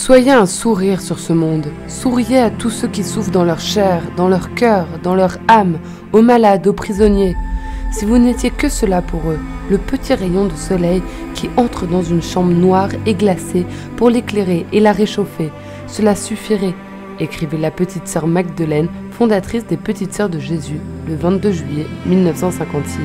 Soyez un sourire sur ce monde. Souriez à tous ceux qui souffrent dans leur chair, dans leur cœur, dans leur âme, aux malades, aux prisonniers. Si vous n'étiez que cela pour eux, le petit rayon de soleil qui entre dans une chambre noire et glacée pour l'éclairer et la réchauffer, cela suffirait, écrivait la petite sœur Magdeleine, fondatrice des Petites Sœurs de Jésus, le 22 juillet 1956.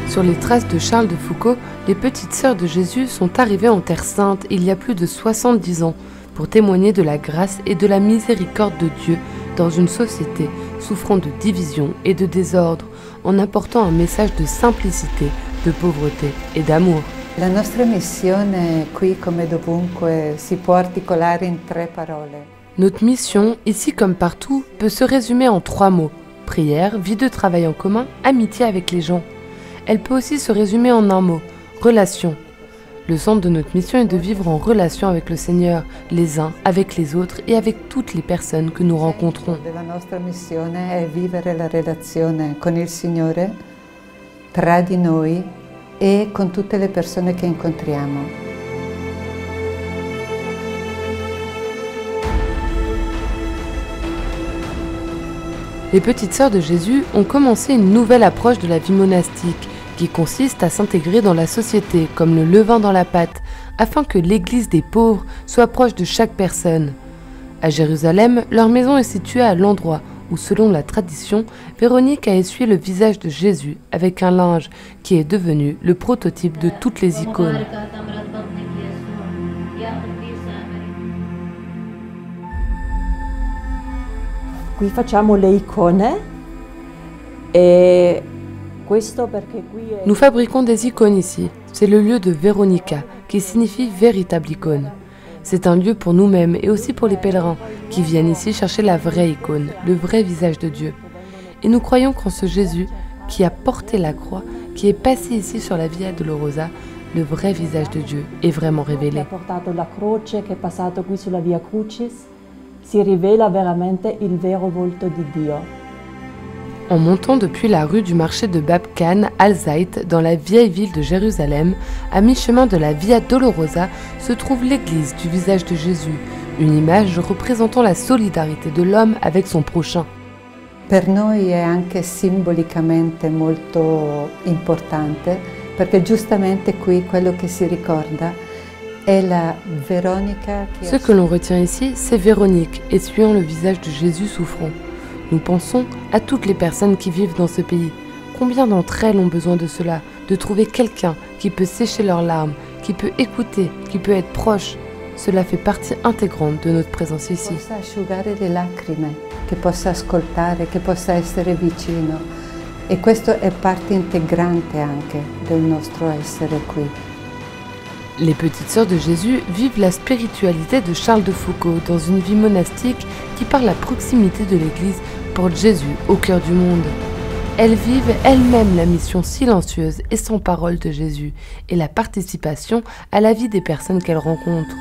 Sur les traces de Charles de Foucault, les Petites Sœurs de Jésus sont arrivées en Terre Sainte il y a plus de 70 ans pour témoigner de la grâce et de la miséricorde de Dieu dans une société souffrant de division et de désordre, en apportant un message de simplicité, de pauvreté et d'amour. La nostra missione qui come dovunque si può articolare in 3 parole. Notre mission, ici comme partout, peut se résumer en 3 mots. Prière, vie de travail en commun, amitié avec les gens. Elle peut aussi se résumer en un mot, relation. Le centre de notre mission est de vivre en relation avec le Seigneur, les uns avec les autres et avec toutes les personnes que nous rencontrons. La nostra missione è vivere la relazione con il Signore, tra di noi e con tutte le persone che incontriamo. Les Petites Sœurs de Jésus ont commencé une nouvelle approche de la vie monastique qui consiste à s'intégrer dans la société comme le levain dans la pâte, afin que l'église des pauvres soit proche de chaque personne. À Jérusalem, leur maison est située à l'endroit où, selon la tradition, Véronique a essuyé le visage de Jésus avec un linge qui est devenu le prototype de toutes les icônes. Qui facciamo le icone e questo perché qui è... Nous fabriquons des icônes ici. C'est le lieu de Véronica, qui signifie véritable icône. C'est un lieu pour nous-mêmes et aussi pour les pèlerins qui viennent ici chercher la vraie icône, le vrai visage de Dieu. Et nous croyons qu'en ce Jésus qui a porté la croix, qui est passé ici sur la Via Dolorosa, le vrai visage de Dieu est vraiment révélé. Ha portato la croce che è passato qui sulla Via Crucis, si rivela veramente il vero volto di Dio. En montant depuis la rue du marché de Bab Khan al-Zayt dans la vieille ville de Jérusalem, à mi-chemin de la Via Dolorosa, se trouve l'église du visage de Jésus, une image représentant la solidarité de l'homme avec son prochain. Per noi è anche simbolicamente molto importante perché giustamente qui quello che si ricorda è la Véronica. Ce que l'on retient ici, c'est Véronique, essuyant le visage de Jésus souffrant. Nous pensons à toutes les personnes qui vivent dans ce pays. Combien d'entre elles ont besoin de cela, de trouver quelqu'un qui peut sécher leurs larmes, qui peut écouter, qui peut être proche. Cela fait partie intégrante de notre présence ici. Che possa asciugare le lacrime, che possa ascoltare, che possa essere vicino. E questo è parte integrante anche del nostro essere qui. Les Petites Sœurs de Jésus vivent la spiritualité de Charles de Foucault dans une vie monastique qui, par la proximité de l'Église, porte Jésus au cœur du monde. Elles vivent elles-mêmes la mission silencieuse et sans parole de Jésus et la participation à la vie des personnes qu'elles rencontrent.